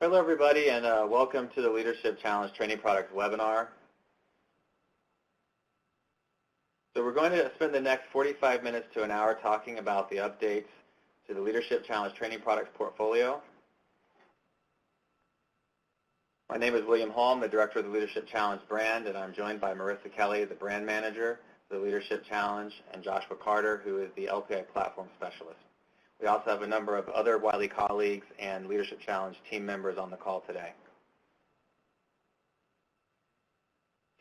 Hello, everybody, and welcome to the Leadership Challenge Training Products webinar. So we're going to spend the next 45 minutes to an hour talking about the updates to the Leadership Challenge Training Products portfolio. My name is William Holm, the Director of the Leadership Challenge brand, and I'm joined by Marisa Kelley, the Brand Manager for the Leadership Challenge, and Joshua Carter, who is the LPI Platform Specialist. We also have a number of other Wiley colleagues and Leadership Challenge team members on the call today.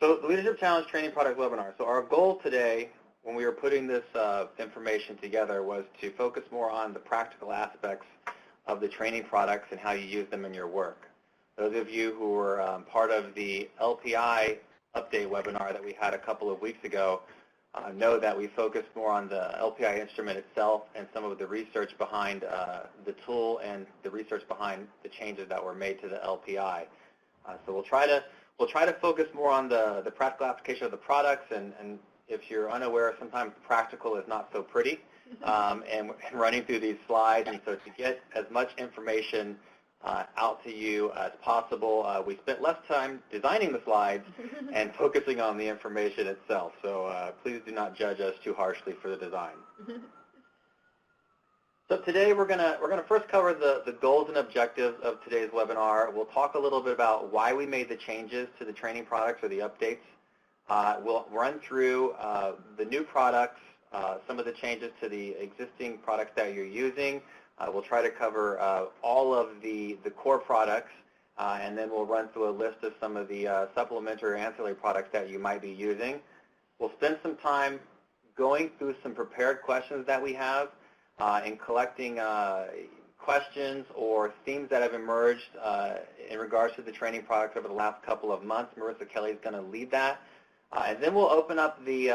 So the Leadership Challenge Training Product webinar. So our goal today, when we were putting this information together, was to focus more on the practical aspects of the training products and how you use them in your work. Those of you who were part of the LPI update webinar that we had a couple of weeks ago know that we focused more on the LPI instrument itself and some of the research behind the tool and the research behind the changes that were made to the LPI. So we'll try to focus more on the practical application of the products, and if you're unaware, sometimes practical is not so pretty, and running through these slides, and so to get as much information out to you as possible. We spent less time designing the slides and focusing on the information itself, so please do not judge us too harshly for the design. So today we're gonna first cover the goals and objectives of today's webinar. We'll talk a little bit about why we made the changes to the training products or the updates. We'll run through the new products, some of the changes to the existing products that you're using. We'll try to cover all of the core products, and then we'll run through a list of some of the supplementary or ancillary products that you might be using. We'll spend some time going through some prepared questions that we have and collecting questions or themes that have emerged in regards to the training products over the last couple of months. Marisa Kelley is going to lead that. And then we'll open up the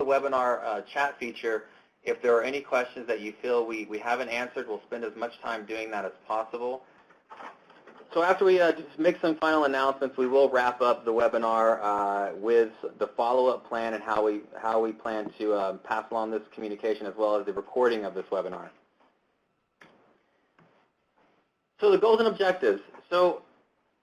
webinar chat feature. If there are any questions that you feel we haven't answered, we'll spend as much time doing that as possible. So after we just make some final announcements, we will wrap up the webinar with the follow-up plan and how we plan to pass along this communication as well as the recording of this webinar. So the goals and objectives. So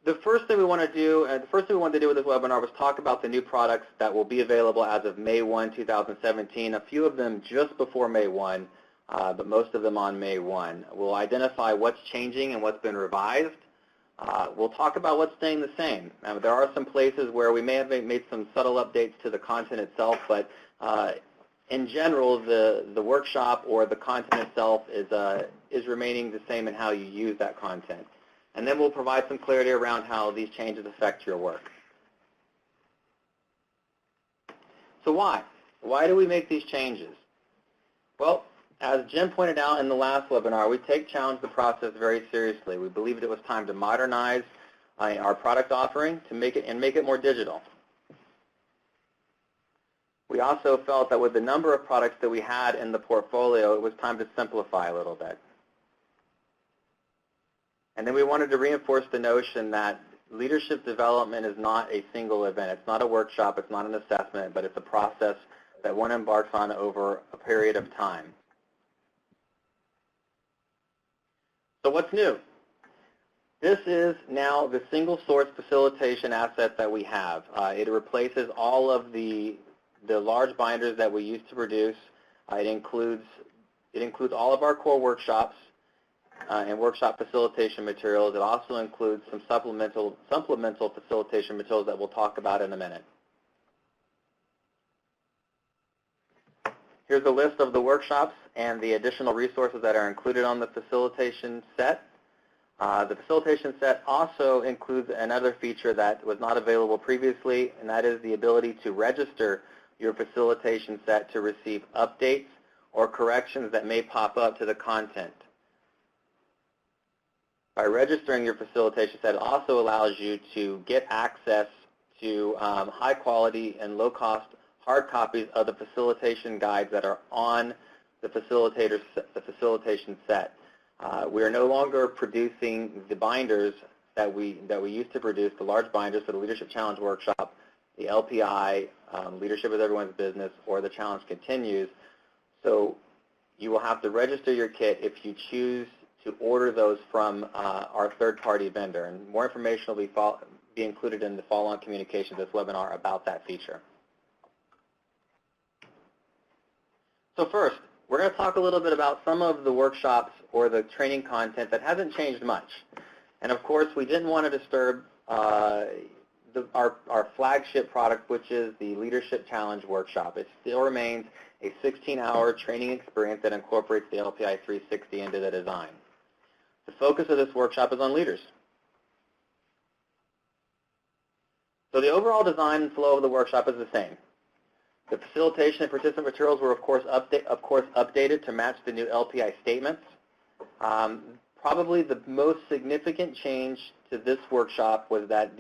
the first thing we want to do, with this webinar was talk about the new products that will be available as of May 1, 2017. A few of them just before May 1, but most of them on May 1. We'll identify what's changing and what's been revised. We'll talk about what's staying the same. There are some places where we may have made some subtle updates to the content itself, but in general, the workshop or the content itself is remaining the same in how you use that content. And then we'll provide some clarity around how these changes affect your work. So why? Why do we make these changes? Well, as Jim pointed out in the last webinar, we take Challenge the Process very seriously. We believed it was time to modernize our product offering to make it more digital. We also felt that with the number of products that we had in the portfolio, it was time to simplify a little bit. And then we wanted to reinforce the notion that leadership development is not a single event. It's not a workshop. It's not an assessment, but it's a process that one embarks on over a period of time. So what's new? This is now the single source facilitation asset that we have. It replaces all of the large binders that we used to produce. It includes all of our core workshops and workshop facilitation materials. It also includes some supplemental facilitation materials that we'll talk about in a minute. Here's a list of the workshops and the additional resources that are included on the facilitation set. The facilitation set also includes another feature that was not available previously, and that is the ability to register your facilitation set to receive updates or corrections that may pop up to the content. By registering your facilitation set, it also allows you to get access to high quality and low cost hard copies of the facilitation guides that are on the facilitation set. We are no longer producing the binders that we used to produce, the large binders for the Leadership Challenge Workshop, the LPI, Leadership is Everyone's Business, or the Challenge Continues. So you will have to register your kit if you choose to order those from our third-party vendor. And more information will be included in the follow-on communication of this webinar about that feature. So first, we're going to talk a little bit about some of the workshops or the training content that hasn't changed much. And of course, we didn't want to disturb our flagship product, which is the Leadership Challenge Workshop. It still remains a 16-hour training experience that incorporates the LPI 360 into the design. The focus of this workshop is on leaders. So the overall design and flow of the workshop is the same. The facilitation and participant materials were, of course, updated to match the new LPI statements. Probably the most significant change to this workshop was that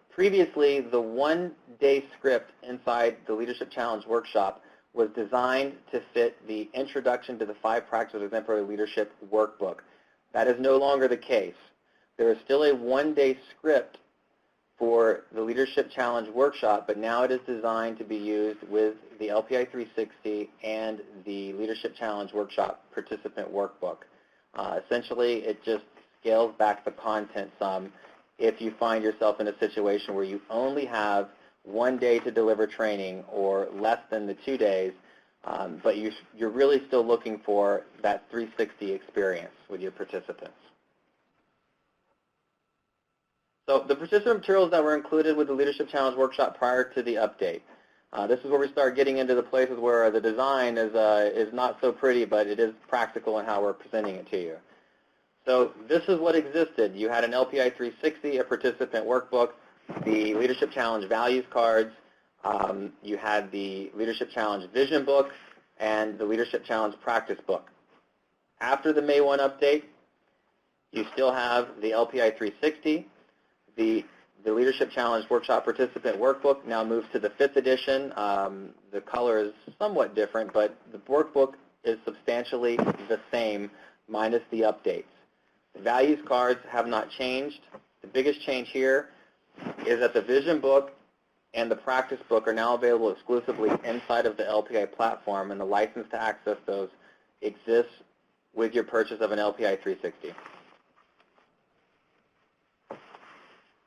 previously the one-day script inside the Leadership Challenge Workshop was designed to fit the Introduction to the 5 Practices of Exemplary Leadership workbook. That is no longer the case. There is still a one-day script for the Leadership Challenge Workshop, but now it is designed to be used with the LPI 360 and the Leadership Challenge Workshop participant workbook. Essentially, it just scales back the content some if you find yourself in a situation where you only have 1 day to deliver training or less than the 2 days, but you're really still looking for that 360 experience with your participants. So the participant materials that were included with the Leadership Challenge Workshop prior to the update. This is where we start getting into the places where the design is not so pretty, but it is practical in how we're presenting it to you. So this is what existed. You had an LPI 360, a participant workbook, the Leadership Challenge values cards, you had the Leadership Challenge vision book, and the Leadership Challenge practice book. After the May 1 update, you still have the LPI 360, the Leadership Challenge Workshop Participant Workbook now moves to the 5th edition. The color is somewhat different, but the workbook is substantially the same minus the updates. The values cards have not changed. The biggest change here is that the vision book and the practice book are now available exclusively inside of the LPI platform, and the license to access those exists with your purchase of an LPI 360.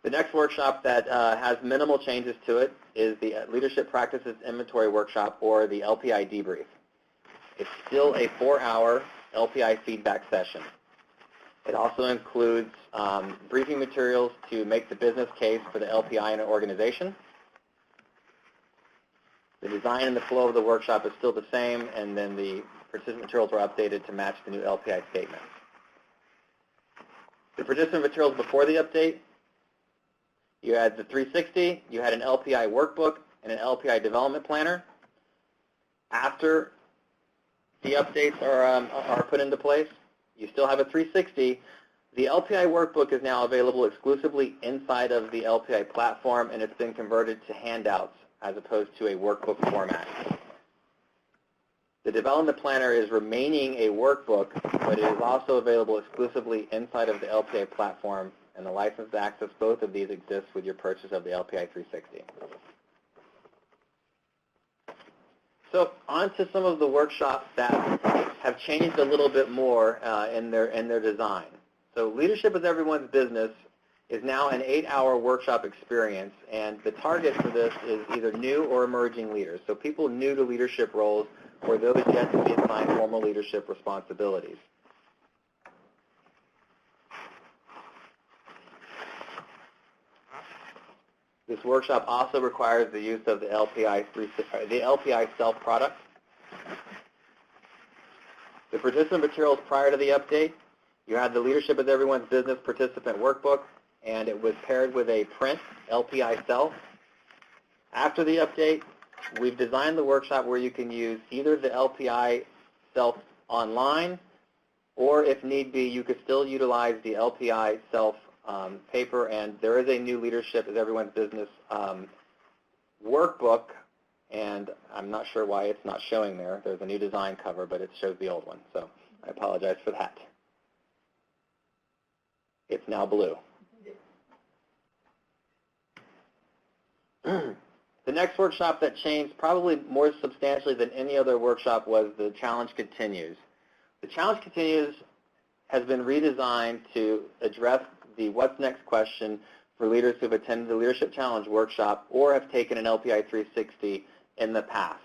The next workshop that has minimal changes to it is the Leadership Practices Inventory Workshop, or the LPI Debrief. It's still a 4-hour LPI feedback session. It also includes briefing materials to make the business case for the LPI in an organization. The design and the flow of the workshop is still the same, and then the participant materials were updated to match the new LPI statement. The participant materials before the update, you had the 360, you had an LPI workbook, and an LPI development planner. After the updates are put into place, you still have a 360. The LPI workbook is now available exclusively inside of the LPI platform, and it's been converted to handouts as opposed to a workbook format. The development planner is remaining a workbook, but it is also available exclusively inside of the LPI platform, and the license to access both of these exists with your purchase of the LPI 360. So on to some of the workshops that have changed a little bit more in their design. So Leadership is Everyone's Business is now an 8-hour workshop experience, and the target for this is either new or emerging leaders, so people new to leadership roles or those yet to be assigned formal leadership responsibilities. This workshop also requires the use of the LPI Self product. The participant materials prior to the update, you had the Leadership is Everyone's Business participant workbook, and it was paired with a print LPI Self. After the update, we've designed the workshop where you can use either the LPI Self online, or if need be, you could still utilize the LPI Self paper, and there is a new Leadership is Everyone's Business workbook, and I'm not sure why it's not showing there. There's a new design cover, but it shows the old one, so I apologize for that. It's now blue. The next workshop that changed probably more substantially than any other workshop was the Challenge Continues. The Challenge Continues has been redesigned to address the what's next question for leaders who have attended the Leadership Challenge workshop or have taken an LPI 360 in the past.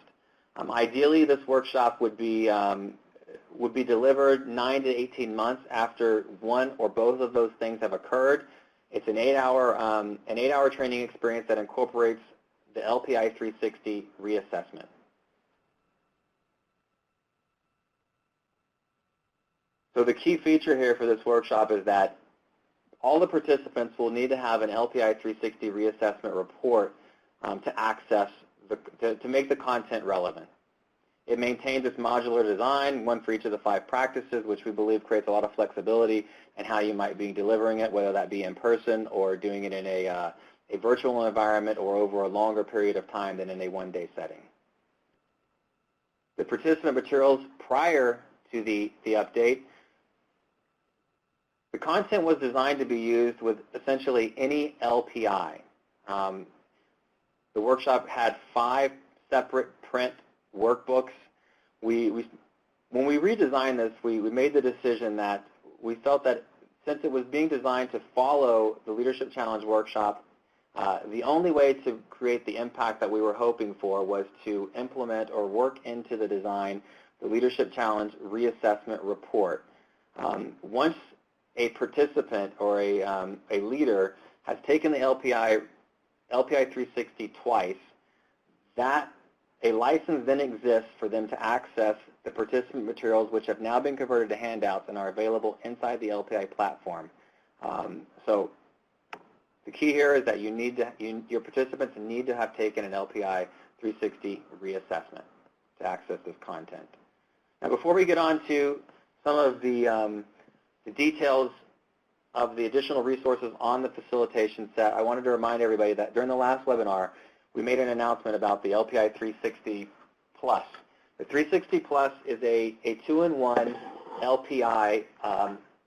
Ideally, this workshop would be delivered 9 to 18 months after one or both of those things have occurred. It's an 8-hour training experience that incorporates the LPI 360 reassessment. So the key feature here for this workshop is that all the participants will need to have an LPI 360 reassessment report to access, to make the content relevant. It maintains its modular design, one for each of the 5 practices, which we believe creates a lot of flexibility in how you might be delivering it, whether that be in person or doing it in a virtual environment or over a longer period of time than in a one-day setting. The participant materials prior to the update, the content was designed to be used with essentially any LPI. The workshop had 5 separate print workbooks. When we redesigned this, we made the decision that we felt that since it was being designed to follow the Leadership Challenge workshop, the only way to create the impact that we were hoping for was to implement or work into the design the Leadership Challenge reassessment report. Once a participant or a leader has taken the LPI 360 twice, a license then exists for them to access the participant materials, which have now been converted to handouts and are available inside the LPI platform. So the key here is that your participants need to have taken an LPI 360 reassessment to access this content. Now, before we get on to some of the details of the additional resources on the facilitation set, I wanted to remind everybody that during the last webinar, we made an announcement about the LPI 360 Plus. The 360 Plus is a 2-in-1 LPI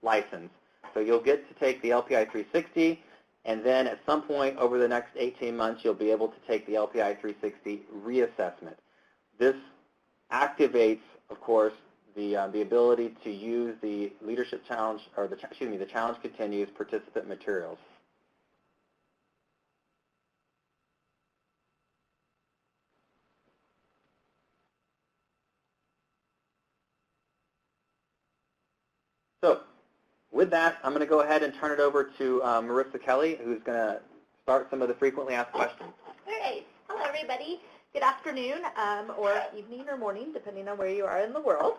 license. So you'll get to take the LPI 360, and then at some point over the next 18 months, you'll be able to take the LPI 360 reassessment. This activates, of course, the ability to use the Leadership Challenge, or the Challenge Continues participant materials. So with that, I'm going to go ahead and turn it over to Marisa Kelley, who's going to start some of the frequently asked questions. All right. Hello, everybody. Good afternoon, or evening or morning, depending on where you are in the world.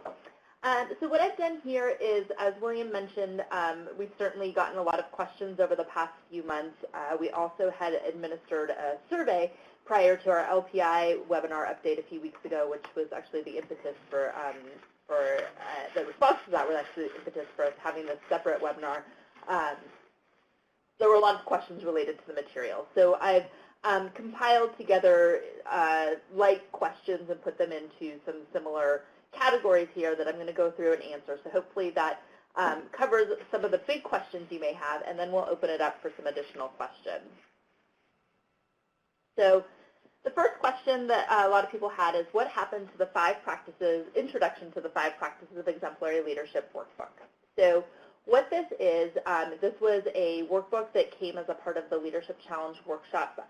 So what I've done here is, as William mentioned, we've certainly gotten a lot of questions over the past few months. We also had administered a survey prior to our LPI webinar update a few weeks ago, which was actually the impetus for the response to that was actually the impetus for us having this separate webinar. There were a lot of questions related to the material. So I've compiled together like questions and put them into some similar categories here that I'm going to go through and answer. So hopefully that covers some of the big questions you may have, and then we'll open it up for some additional questions. So the first question that a lot of people had is, what happened to the 5 practices, introduction to the 5 practices of exemplary leadership workbook? So what this is, this was a workbook that came as a part of the Leadership Challenge workshop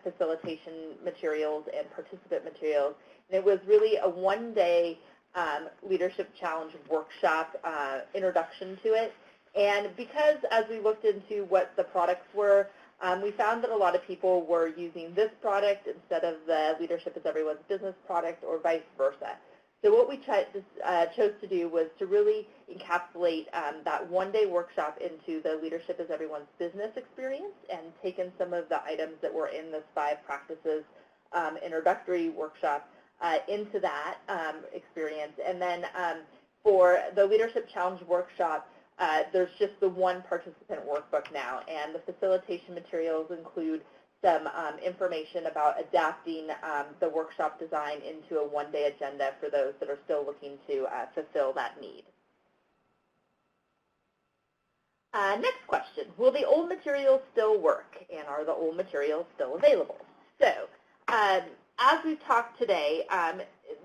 facilitation materials and participant materials. And it was really a one-day Leadership Challenge workshop introduction to it. And because as we looked into what the products were, we found that a lot of people were using this product instead of the Leadership is Everyone's Business product, or vice versa. So what we chose to do was to really encapsulate that one-day workshop into the Leadership is Everyone's Business experience, and taken some of the items that were in this 5 practices introductory workshop into that experience. And then for the Leadership Challenge workshop, there's just the one participant workbook now, and the facilitation materials include some information about adapting the workshop design into a one-day agenda for those that are still looking to fulfill that need. Next question, will the old materials still work, and are the old materials still available? So as we've talked today,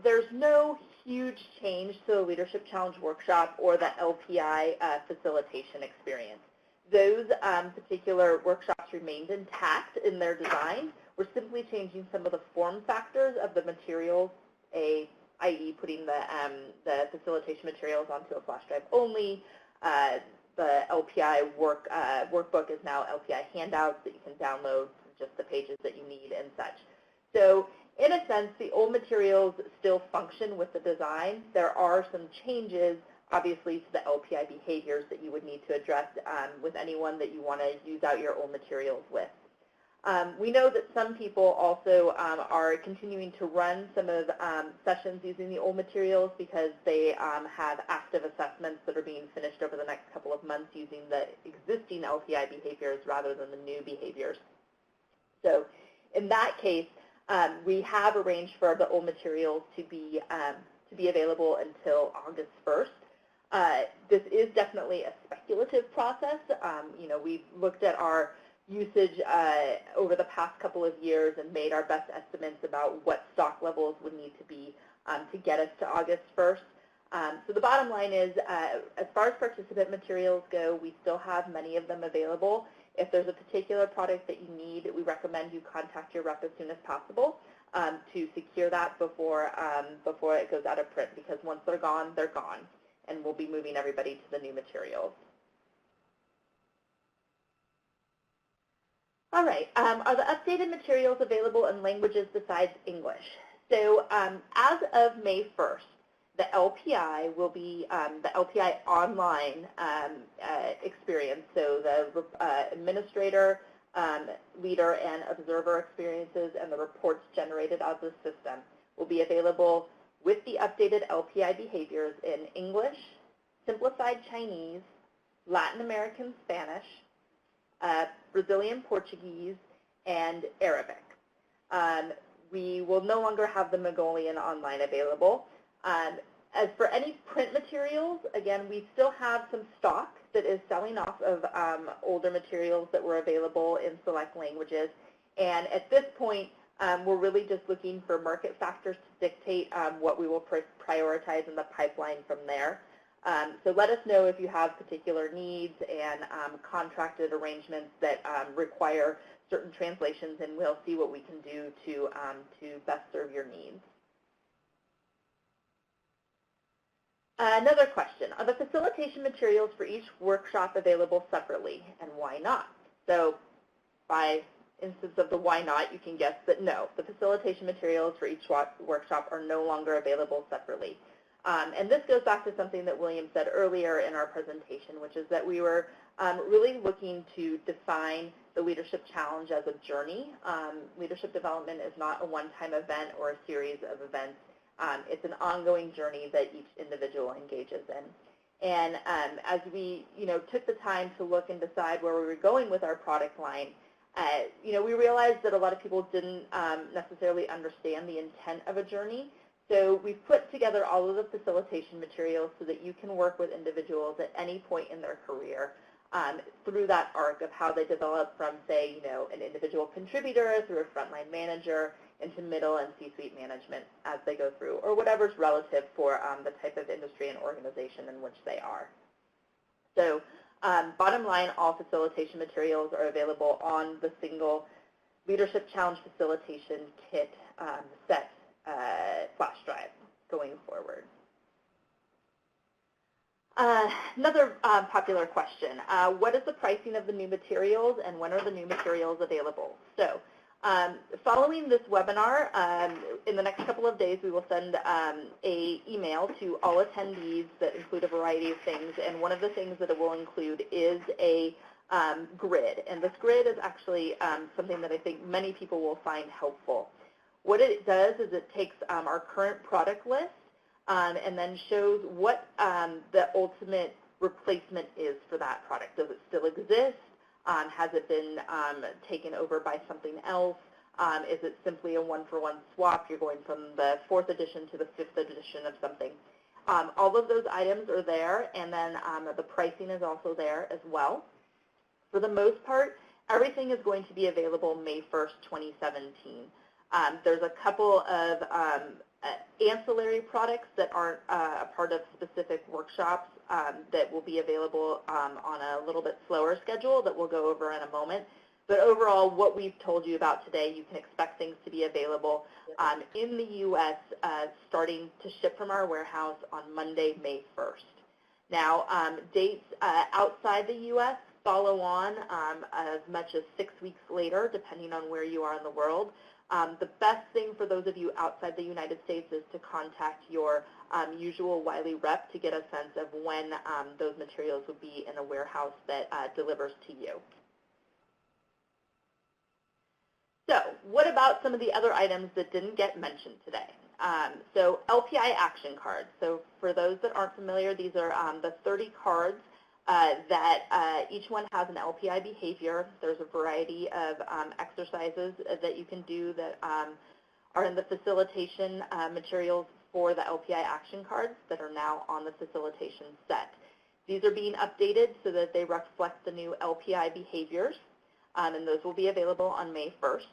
there's no huge change to the Leadership Challenge workshop or the LPI facilitation experience. Those particular workshops remained intact in their design. We're simply changing some of the form factors of the materials, i.e. putting the facilitation materials onto a flash drive only. The LPI workbook is now LPI handouts that you can download, just the pages that you need and such. So in a sense, the old materials still function with the design. There are some changes, obviously, to the LPI behaviors that you would need to address with anyone that you want to use out your old materials with. We know that some people also are continuing to run some of sessions using the old materials because they have active assessments that are being finished over the next couple of months using the existing LPI behaviors rather than the new behaviors. So in that case, we have arranged for the old materials to be available until August 1st. This is definitely a speculative process. We've looked at our usage over the past couple of years and made our best estimates about what stock levels would need to be to get us to August 1st. So the bottom line is, as far as participant materials go, we still have many of them available. If there's a particular product that you need, we recommend you contact your rep as soon as possible to secure that before it goes out of print, because once they're gone, and we'll be moving everybody to the new materials. All right, are the updated materials available in languages besides English? So as of May 1st, the LPI will be the LPI online experience. So the administrator, leader, and observer experiences and the reports generated out of the system will be available with the updated LPI behaviors in English, Simplified Chinese, Latin American Spanish, Brazilian Portuguese, and Arabic. We will no longer have the Mongolian online available. As for any print materials, again, we still have some stock that is selling off of older materials that were available in select languages. And at this point, we're really just looking for market factors to dictate what we will prioritize in the pipeline from there. So let us know if you have particular needs and contracted arrangements that require certain translations, and we'll see what we can do to best serve your needs. Another question, are the facilitation materials for each workshop available separately, and why not? So by instance of the why not, you can guess that no, the facilitation materials for each workshop are no longer available separately. And this goes back to something that William said earlier in our presentation, which is that we were really looking to define the Leadership Challenge as a journey. Leadership development is not a one-time event or a series of events. It's an ongoing journey that each individual engages in. And as we took the time to look and decide where we were going with our product line, we realized that a lot of people didn't necessarily understand the intent of a journey. So we've put together all of the facilitation materials so that you can work with individuals at any point in their career through that arc of how they develop from, say, an individual contributor through a frontline manager into middle and C-suite management as they go through, or whatever's relative for the type of industry and organization in which they are. So bottom line, all facilitation materials are available on the single Leadership Challenge Facilitation Kit set flash drive going forward. Another popular question, what is the pricing of the new materials and when are the new materials available? So following this webinar, in the next couple of days we will send an email to all attendees that include a variety of things, and one of the things that it will include is a grid, and this grid is actually something that I think many people will find helpful. What it does is it takes our current product list and then shows what the ultimate replacement is for that product. Does it still exist? Has it been taken over by something else? Is it simply a one-for-one swap? You're going from the 4th edition to the 5th edition of something. All of those items are there, and then the pricing is also there as well. For the most part, everything is going to be available May 1st, 2017. There's a couple of ancillary products that aren't a part of specific workshops that will be available on a little bit slower schedule that we'll go over in a moment. But overall, what we've told you about today, you can expect things to be available in the U.S. Starting to ship from our warehouse on Monday, May 1st. Now, dates outside the U.S. follow on as much as 6 weeks later, depending on where you are in the world. The best thing for those of you outside the United States is to contact your usual Wiley rep to get a sense of when those materials would be in a warehouse that delivers to you. So what about some of the other items that didn't get mentioned today? So LPI action cards. So for those that aren't familiar, these are the 30 cards that each one has an LPI behavior. There's a variety of exercises that you can do that are in the facilitation materials for the LPI action cards that are now on the facilitation set. These are being updated so that they reflect the new LPI behaviors, and those will be available on May 1st.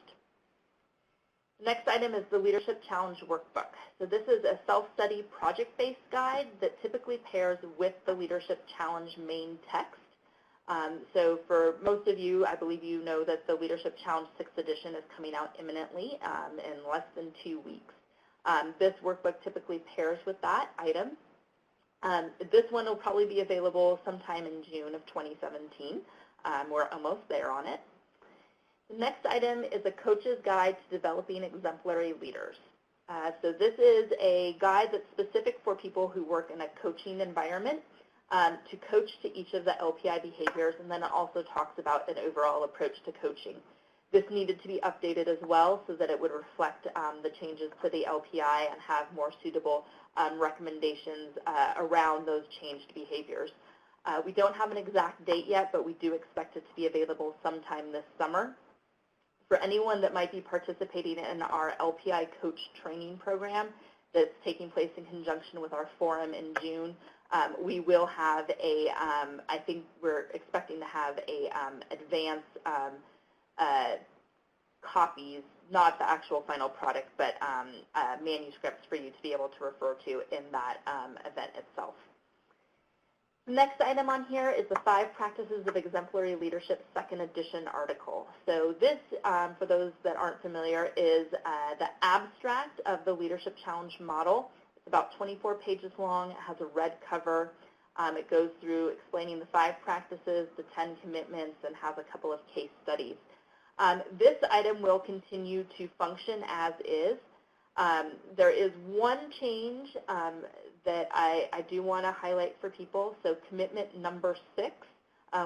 The next item is the Leadership Challenge Workbook. So this is a self-study project-based guide that typically pairs with the Leadership Challenge main text. So for most of you, I believe you know that the Leadership Challenge 6th edition is coming out imminently in less than 2 weeks. This workbook typically pairs with that item. This one will probably be available sometime in June of 2017. We're almost there on it. The next item is a coach's guide to developing exemplary leaders. So this is a guide that's specific for people who work in a coaching environment to coach to each of the LPI behaviors, and then it also talks about an overall approach to coaching. This needed to be updated as well so that it would reflect the changes to the LPI and have more suitable recommendations around those changed behaviors. We don't have an exact date yet, but we do expect it to be available sometime this summer. For anyone that might be participating in our LPI Coach Training Program that's taking place in conjunction with our forum in June, we will have a, I think we're expecting to have a advanced copies, not the actual final product, but manuscripts for you to be able to refer to in that event itself. The next item on here is the 5 Practices of Exemplary Leadership 2nd edition article. So this, for those that aren't familiar, is the abstract of the Leadership Challenge model. It's about 24 pages long. It has a red cover. It goes through explaining the 5 practices, the 10 commitments, and has a couple of case studies. This item will continue to function as is. There is one change that I do want to highlight for people. So commitment number 6,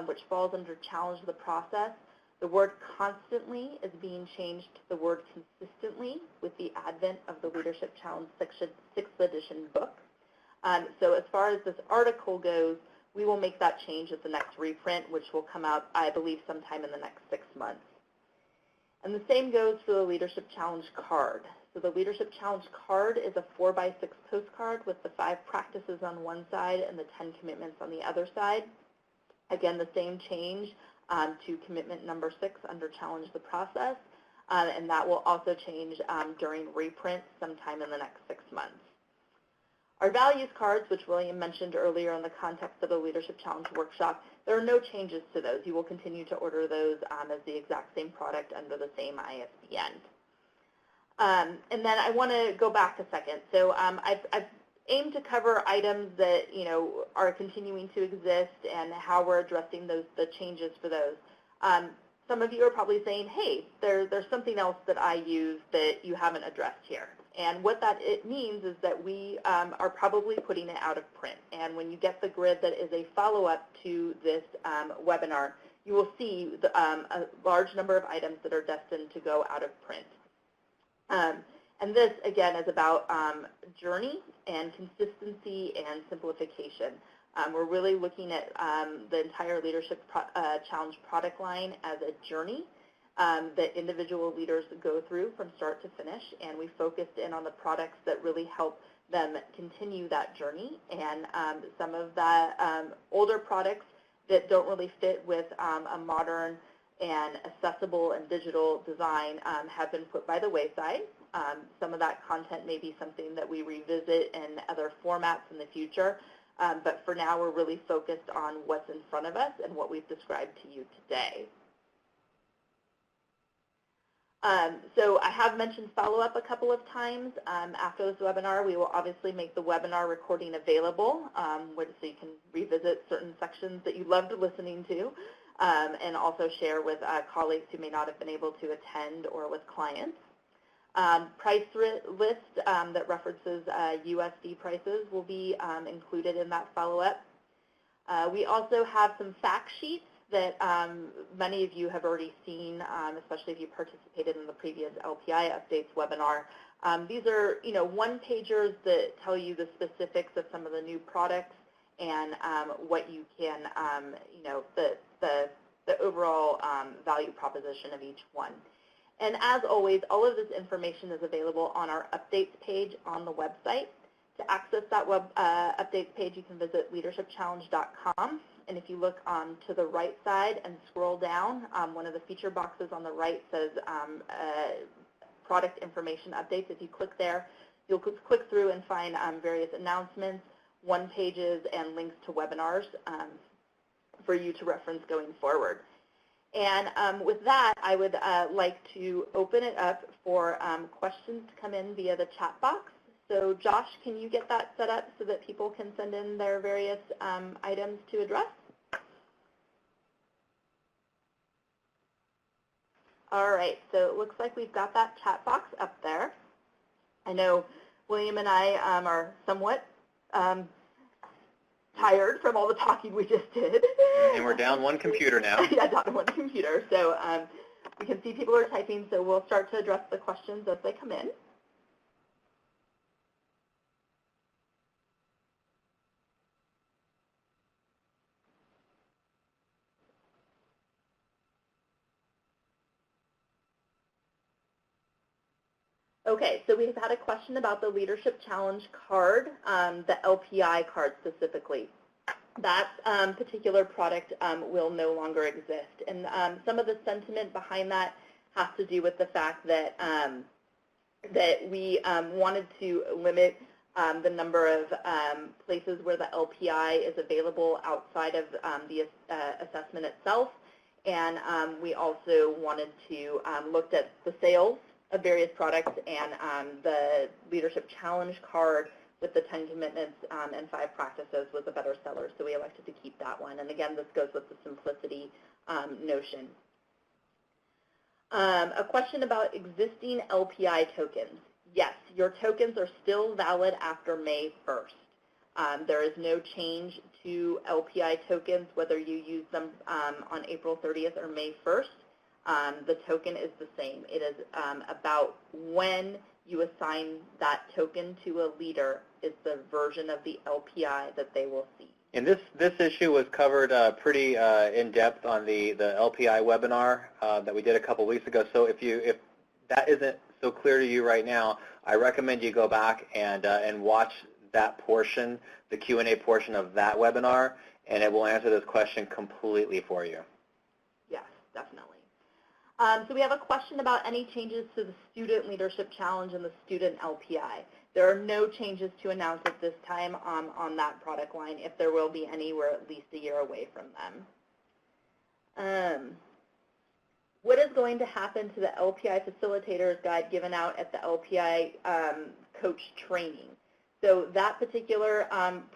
which falls under challenge the process, the word constantly is being changed to the word consistently with the advent of the Leadership Challenge 6th edition book. So as far as this article goes, we will make that change at the next reprint, which will come out, I believe, sometime in the next 6 months. And the same goes for the Leadership Challenge card. So the Leadership Challenge card is a 4x6 postcard with the 5 practices on one side and the 10 commitments on the other side. Again, the same change to commitment number 6 under challenge the process, and that will also change during reprint sometime in the next 6 months. Our values cards, which William mentioned earlier in the context of the Leadership Challenge workshop, there are no changes to those. You will continue to order those as the exact same product under the same ISBN. And then I want to go back a second. So I've aimed to cover items that are continuing to exist and how we're addressing the changes for those. Some of you are probably saying, hey, there's something else that I use that you haven't addressed here. And what it means is that we are probably putting it out of print. And when you get the grid that is a follow-up to this webinar, you will see a large number of items that are destined to go out of print. And this, again, is about journey and consistency and simplification. We're really looking at the entire Leadership Challenge product line as a journey that individual leaders go through from start to finish, and we focused in on the products that really help them continue that journey. And some of the older products that don't really fit with a modern and accessible and digital design have been put by the wayside. Some of that content may be something that we revisit in other formats in the future, but for now we're really focused on what's in front of us and what we've described to you today. So I have mentioned follow-up a couple of times. After this webinar, we will obviously make the webinar recording available so you can revisit certain sections that you loved listening to, and also share with colleagues who may not have been able to attend or with clients. Price list that references USD prices will be included in that follow-up. We also have some fact sheets that many of you have already seen, especially if you participated in the previous LPI updates webinar. These are, one-pagers that tell you the specifics of some of the new products and what you can, the overall value proposition of each one. And as always, all of this information is available on our updates page on the website. To access that web updates page, you can visit leadershipchallenge.com. And if you look to the right side and scroll down, one of the feature boxes on the right says product information updates. If you click there, you'll click through and find various announcements, one-pages, and links to webinars for you to reference going forward. And with that, I would like to open it up for questions to come in via the chat box. So Josh, can you get that set up so that people can send in their various items to address? All right, so it looks like we've got that chat box up there. I know William and I are somewhat tired from all the talking we just did. And we're down one computer now. Yeah, down one computer. So we can see people are typing, so we'll start to address the questions as they come in. Okay, so we've had a question about the Leadership Challenge card, the LPI card specifically. That particular product will no longer exist. And some of the sentiment behind that has to do with the fact that, that we wanted to limit the number of places where the LPI is available outside of the assessment itself. And we also wanted to look at the sales of various products, and the Leadership Challenge card with the 10 commitments and 5 practices was a better seller, so we elected to keep that one. And again, this goes with the simplicity notion. A question about existing LPI tokens. Yes, your tokens are still valid after May 1st. There is no change to LPI tokens, whether you use them on April 30th or May 1st. The token is the same. It is about when you assign that token to a leader is the version of the LPI that they will see. And this issue was covered pretty in depth on the LPI webinar that we did a couple weeks ago. So if that isn't so clear to you right now, I recommend you go back and watch that portion, the Q&A portion of that webinar, and it will answer this question completely for you. Yes, definitely. So we have a question about any changes to the Student Leadership Challenge and the Student LPI. There are no changes to announce at this time on that product line. If there will be any, we're at least a year away from them. What is going to happen to the LPI Facilitators Guide given out at the LPI Coach Training? So that particular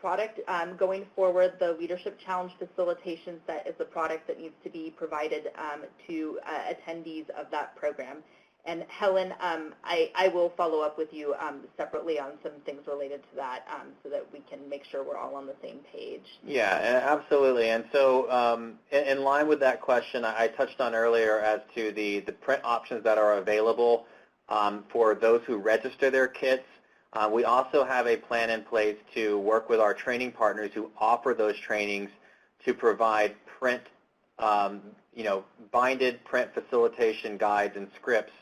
product, going forward, the Leadership Challenge Facilitation Set is the product that needs to be provided to attendees of that program. And Helen, I will follow up with you separately on some things related to that so that we can make sure we're all on the same page. Yeah, absolutely. And so in line with that question, I touched on earlier as to the print options that are available for those who register their kits. We also have a plan in place to work with our training partners who offer those trainings to provide print, binded print facilitation guides and scripts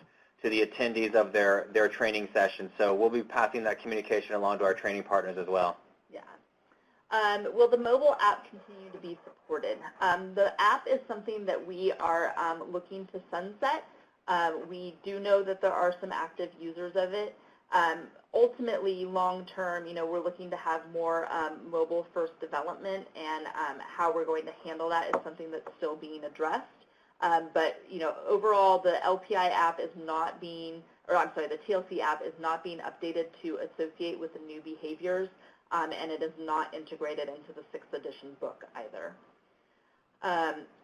to the attendees of their training sessions. So we'll be passing that communication along to our training partners as well. Yeah. Will the mobile app continue to be supported? The app is something that we are looking to sunset. We do know that there are some active users of it. Ultimately, long-term, we're looking to have more mobile-first development, and how we're going to handle that is something that's still being addressed. But, overall, the LPI app is not being, or I'm sorry, the TLC app is not being updated to associate with the new behaviors, and it is not integrated into the 6th edition book either.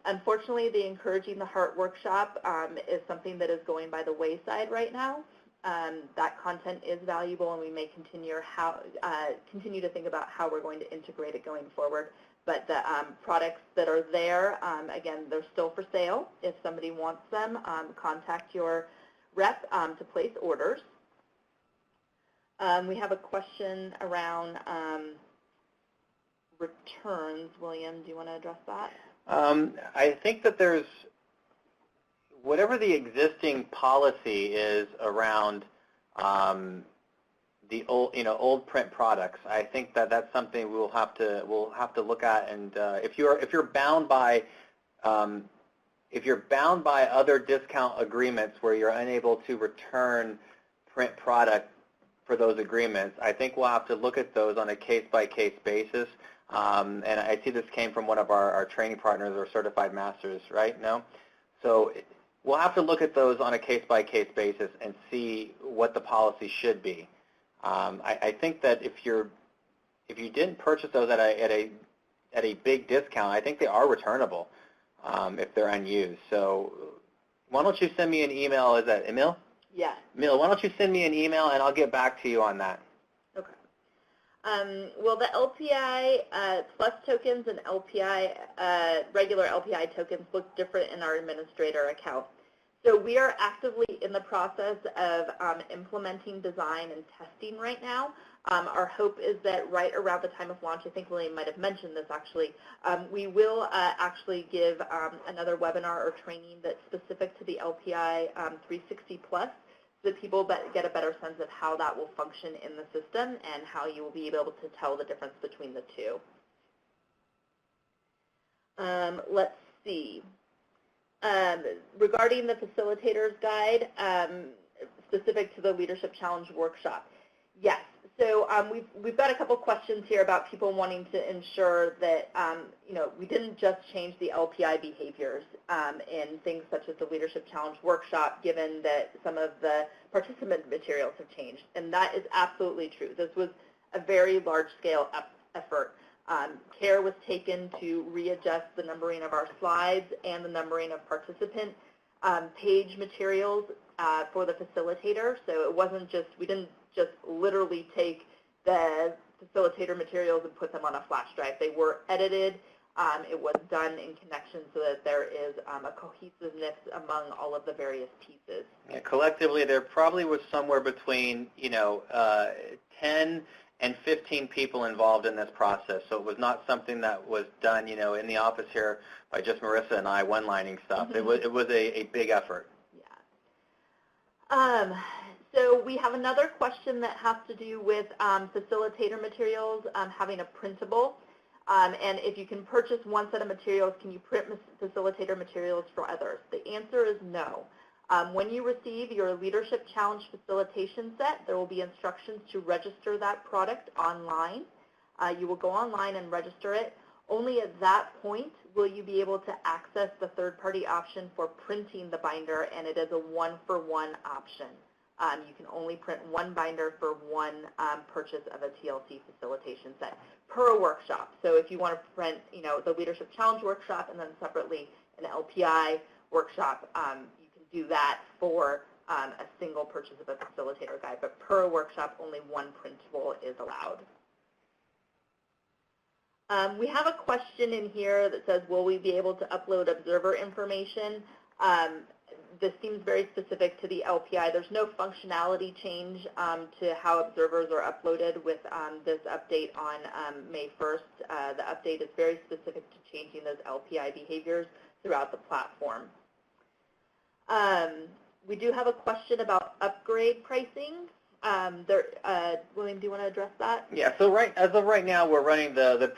Unfortunately, the Encouraging the Heart workshop is something that is going by the wayside right now. That content is valuable, and we may continue to think about how we're going to integrate it going forward. But the products that are there, again, they're still for sale. If somebody wants them, contact your rep to place orders. We have a question around returns. William, do you want to address that? I think that there's, whatever the existing policy is around the old print products, I think that that's something we'll have to look at. And if you're bound by other discount agreements where you're unable to return print product for those agreements, I think we'll have to look at those on a case-by-case basis. And I see this came from one of our training partners or certified masters, right? No? So we'll have to look at those on a case-by-case basis and see what the policy should be. I think that if you didn't purchase those at a big discount, I think they are returnable if they're unused. So why don't you send me an email? Is that Emil? Yeah. Emil, why don't you send me an email and I'll get back to you on that. Okay. Well, the LPI Plus tokens and LPI regular LPI tokens look different in our administrator account. So we are actively in the process of implementing design and testing right now. Our hope is that right around the time of launch, I think William might have mentioned this actually, we will actually give another webinar or training that's specific to the LPI 360 Plus, so that people get a better sense of how that will function in the system and how you will be able to tell the difference between the two. Let's see. Regarding the facilitator's guide, specific to the Leadership Challenge workshop, yes. So we've got a couple questions here about people wanting to ensure that we didn't just change the LPI behaviors in things such as the Leadership Challenge workshop, given that some of the participant materials have changed, and that is absolutely true. This was a very large-scale effort. Care was taken to readjust the numbering of our slides and the numbering of participant page materials for the facilitator. So it wasn't just, we didn't just literally take the facilitator materials and put them on a flash drive. They were edited. It was done in connection so that there is a cohesiveness among all of the various pieces. Yeah, collectively, there probably was somewhere between 10 and 15 people involved in this process. So it was not something that was done, in the office here by just Marissa and I one-lining stuff. Mm-hmm. It was a big effort. Yeah. So we have another question that has to do with facilitator materials having a printable. And if you can purchase one set of materials, can you print facilitator materials for others? The answer is no. When you receive your Leadership Challenge facilitation set, there will be instructions to register that product online. You will go online and register it. Only at that point will you be able to access the third-party option for printing the binder, and it is a one-for-one option. You can only print one binder for one purchase of a TLC facilitation set per workshop. So if you want to print, the Leadership Challenge workshop and then separately an LPI workshop, you can do that for a single purchase of a facilitator guide. But per workshop, only one printable is allowed. We have a question in here that says, will we be able to upload observer information? This seems very specific to the LPI. There's no functionality change to how observers are uploaded with this update on May 1st. The update is very specific to changing those LPI behaviors throughout the platform. We do have a question about upgrade pricing William, do you want to address that? Yeah. So as of right now, we're running the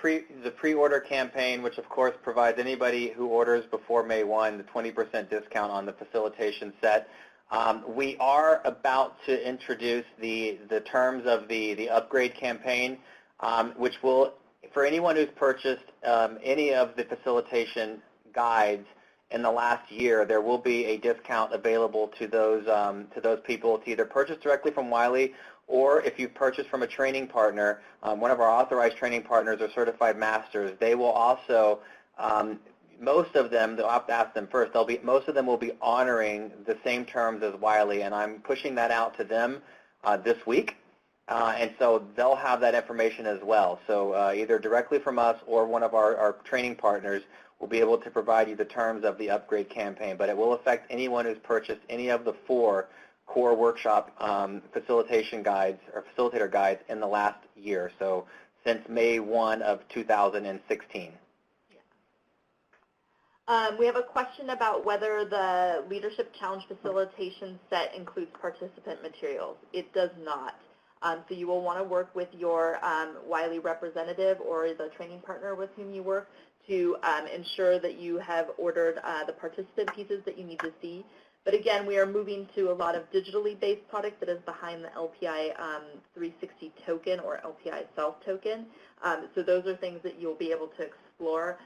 pre-order campaign, which of course provides anybody who orders before May 1 the 20% discount on the facilitation set. We are about to introduce the terms of the upgrade campaign, which will, for anyone who's purchased any of the facilitation guides in the last year, there will be a discount available to those people to either purchase directly from Wiley, or if you purchase from a training partner, one of our authorized training partners or certified masters, they will also, most of them, they'll have to ask them first, most of them will be honoring the same terms as Wiley, and I'm pushing that out to them this week. And so they'll have that information as well. So either directly from us or one of our training partners will be able to provide you the terms of the upgrade campaign. But it will affect anyone who's purchased any of the 4 core workshop facilitation guides or facilitator guides in the last year, so since May 1 of 2016. We have a question about whether the Leadership Challenge Facilitation set includes participant materials. It does not. So you will want to work with your Wiley representative or the training partner with whom you work to ensure that you have ordered the participant pieces that you need to see. But again, we are moving to a lot of digitally based product that is behind the LPI 360 token or LPI self token. So those are things that you'll be able to explore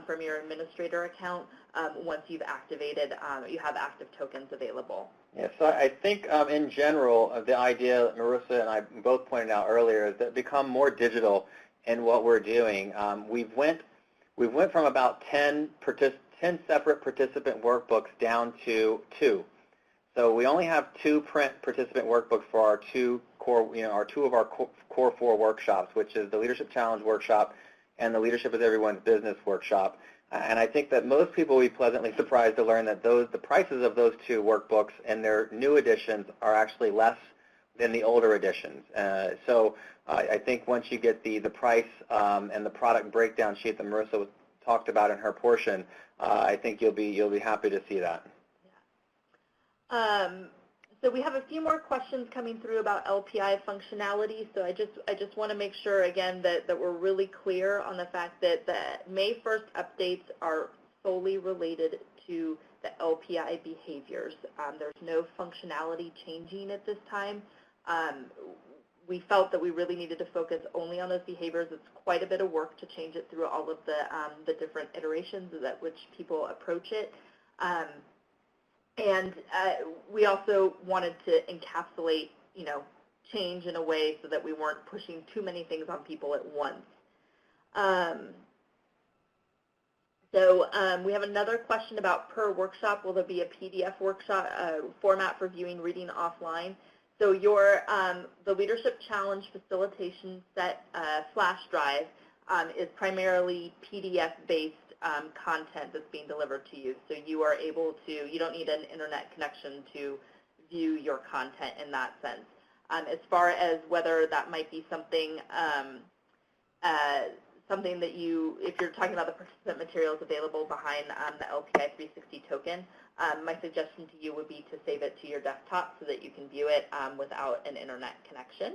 from your administrator account once you've activated, you have active tokens available. Yeah, so I think in general, the idea that Marisa and I both pointed out earlier is that become more digital in what we're doing. We went from about 10 separate participant workbooks down to 2. So we only have 2 print participant workbooks for our 2 of our core 4 workshops, which is the Leadership Challenge workshop and the Leadership is Everyone's Business workshop. And I think that most people will be pleasantly surprised to learn that the prices of those 2 workbooks and their new editions are actually less than the older editions. So I think once you get the price and the product breakdown sheet that Marisa talked about in her portion, I think you'll be happy to see that. Yeah. So we have a few more questions coming through about LPI functionality. So I just want to make sure again that we're really clear on the fact that the May 1st updates are solely related to the LPI behaviors. There's no functionality changing at this time. We felt that we really needed to focus only on those behaviors. It's quite a bit of work to change it through all of the different iterations at which people approach it. And we also wanted to encapsulate, change in a way so that we weren't pushing too many things on people at once. So we have another question about per workshop. Will there be a PDF workshop format for viewing reading offline? So the Leadership Challenge Facilitation Set flash drive is primarily PDF-based content that's being delivered to you. So you are able to, you don't need an internet connection to view your content in that sense. As far as whether that might be something something that if you're talking about the participant materials available behind the LPI 360 token, my suggestion to you would be to save it to your desktop so that you can view it without an internet connection.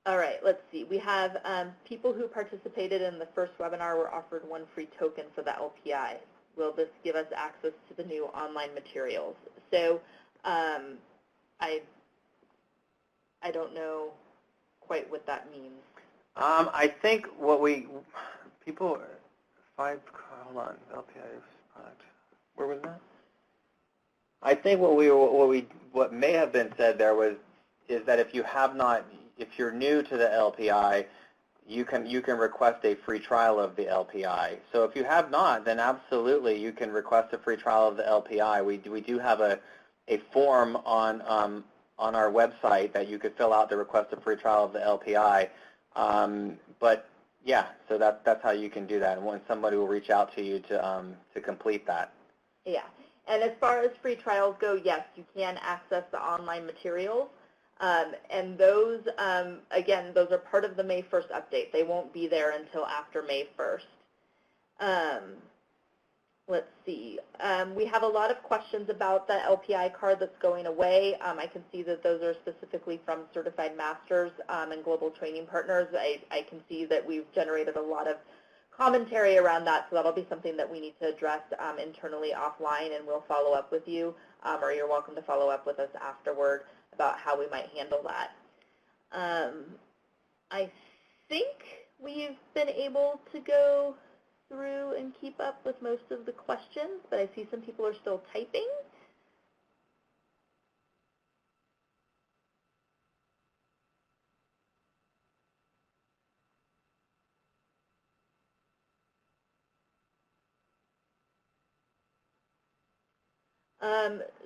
All right, let's see. We have people who participated in the first webinar were offered 1 free token for the LPI. Will this give us access to the new online materials? So I don't know quite what that means. I think hold on, LPI product. Where was that? I think what may have been said there is that if you're new to the LPI, you can request a free trial of the LPI. So if you have not, then absolutely you can request a free trial of the LPI. We do have a form on our website that you could fill out to request a free trial of the LPI. But yeah, so that's how you can do that, and when somebody will reach out to you to complete that. Yeah, and as far as free trials go, yes, you can access the online materials. And those, again, those are part of the May 1st update. They won't be there until after May 1st. let's see. We have a lot of questions about the LPI card that's going away. I can see that those are specifically from Certified Masters and Global Training Partners. I can see that we've generated a lot of commentary around that, so that'll be something that we need to address internally offline, and we'll follow up with you, or you're welcome to follow up with us afterward about how we might handle that. I think we've been able to go through and keep up with most of the questions, but I see some people are still typing.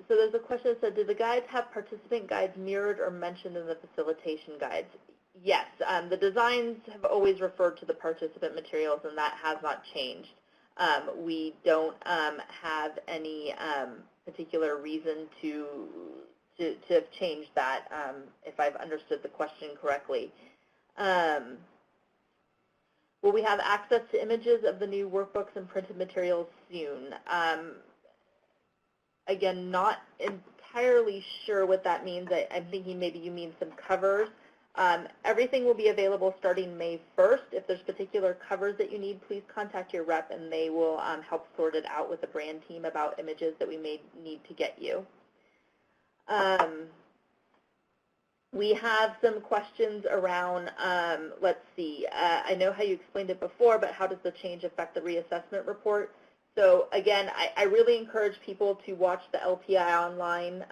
So there's a question that said, do the guides have participant guides mirrored or mentioned in the facilitation guides? Yes, the designs have always referred to the participant materials, and that has not changed. We don't have any particular reason to have changed that, if I've understood the question correctly. Will we have access to images of the new workbooks and printed materials soon? Again, not entirely sure what that means. I'm thinking maybe you mean some covers. Everything will be available starting May 1st. If there's particular covers that you need, please contact your rep, and they will help sort it out with the brand team about images that we may need to get you. We have some questions around, let's see, I know how you explained it before, but how does the change affect the reassessment report? So again, I really encourage people to watch the LPI online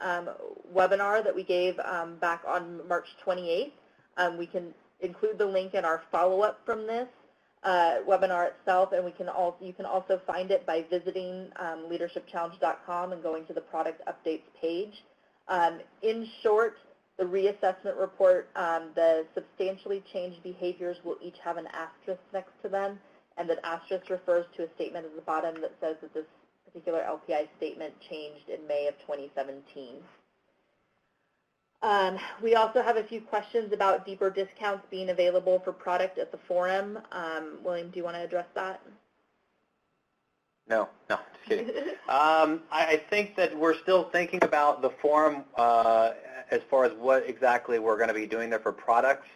webinar that we gave back on March 28th. We can include the link in our follow-up from this webinar itself, and you can also find it by visiting leadershipchallenge.com and going to the product updates page. In short, the reassessment report, the substantially changed behaviors will each have an asterisk next to them, and that asterisk refers to a statement at the bottom that says that this particular LPI statement changed in May of 2017. We also have a few questions about deeper discounts being available for product at the forum. William, do you want to address that? No, just kidding. I think that we're still thinking about the forum as far as what exactly we're going to be doing there for products.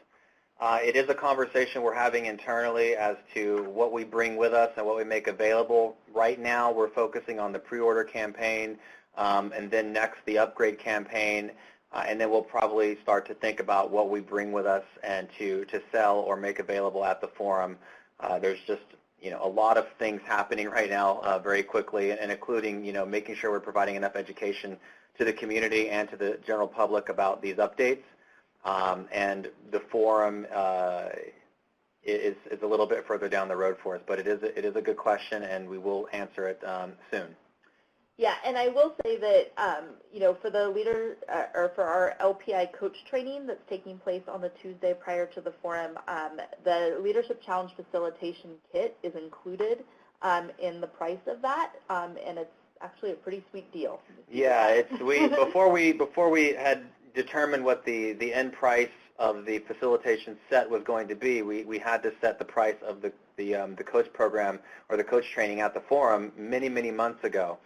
It is a conversation we're having internally as to what we bring with us and what we make available. Right now, we're focusing on the pre-order campaign, and then next the upgrade campaign, and then we'll probably start to think about what we bring with us and to sell or make available at the forum. There's just a lot of things happening right now very quickly, and including making sure we're providing enough education to the community and to the general public about these updates. And the forum is a little bit further down the road for us, but it is a good question, and we will answer it soon. Yeah, and I will say that for the for our LPI coach training that's taking place on the Tuesday prior to the forum, the Leadership Challenge Facilitation Kit is included in the price of that, and it's actually a pretty sweet deal. Yeah, before we had determined what the end price of the facilitation set was going to be, we had to set the price of the coach program or the coach training at the forum many months ago.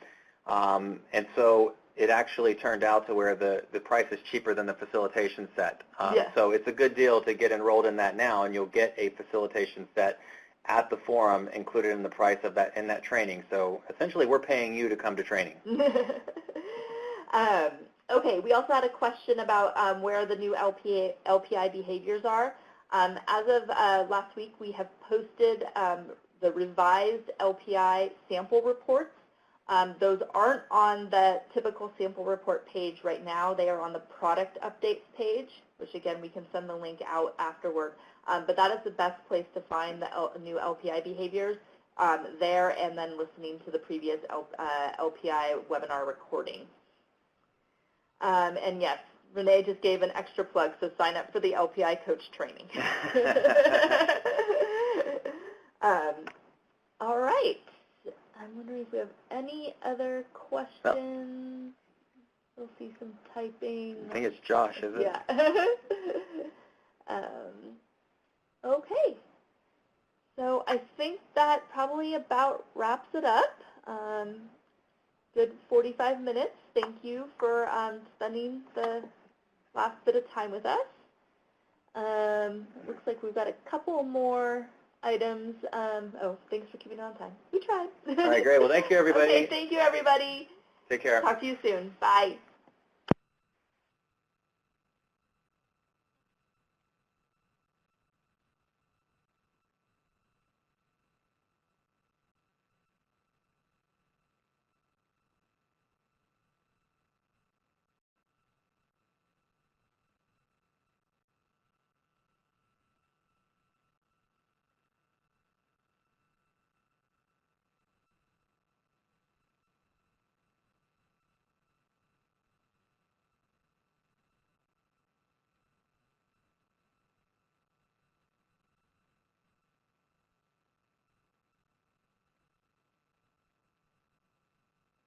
And so it actually turned out to where the price is cheaper than the facilitation set. Yes. So it's a good deal to get enrolled in that now, and you'll get a facilitation set at the forum included in the price of that training. So essentially, we're paying you to come to training. Okay, we also had a question about where the new LPI behaviors are. As of last week, we have posted the revised LPI sample reports. Those aren't on the typical sample report page right now. They are on the product updates page, which again, we can send the link out afterward. But that is the best place to find the new LPI behaviors there, and then listening to the previous LPI webinar recording. And yes, Renee just gave an extra plug, so sign up for the LPI coach training. All right. I'm wondering if we have any other questions. We'll see some typing. I think it's Josh, isn't it? Yeah. Okay. So I think that probably about wraps it up. Good 45 minutes. Thank you for spending the last bit of time with us. Looks like we've got a couple more items. Oh, thanks for keeping it on time. We tried. All right, great. Well, thank you, everybody. Okay, thank you, everybody. Take care. Talk to you soon. Bye.